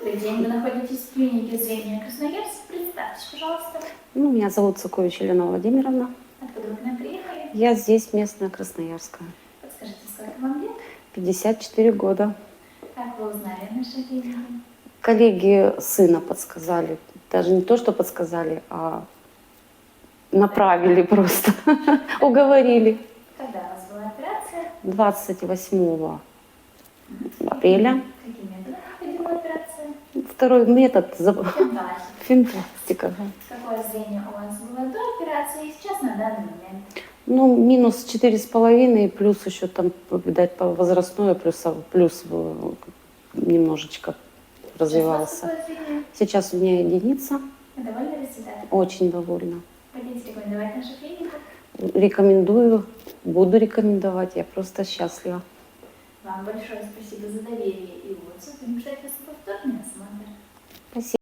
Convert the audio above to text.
Добрый день, вы находитесь в клинике зрения Красноярск. Представьтесь, пожалуйста. Ну, меня зовут Цукович Елена Владимировна. Откуда вы к нам приехали? Я здесь местная, красноярская. Подскажите, сколько вам лет? 54 года. Как вы узнали о нашей клинике? Коллеги сына подсказали. Даже не то, что подсказали, а направили просто. Уговорили. Когда у вас была операция? 28 апреля. Каким методом проходила операция? Второй метод Финтофик. финтастика. Какое зрение у вас было до операции и сейчас на данный момент? Ну, минус 4,5, плюс еще там, видать, по возрастное, плюс немножечко развивался. Сейчас у вас какое зрение? Сейчас у меня единица. Вы довольны результатом? Очень довольна. Хотите рекомендовать нашу клинику? Рекомендую, буду рекомендовать, я просто счастлива. Вам большое спасибо за доверие и отзыв. Будем ждать вас на повторный осмотр. Спасибо.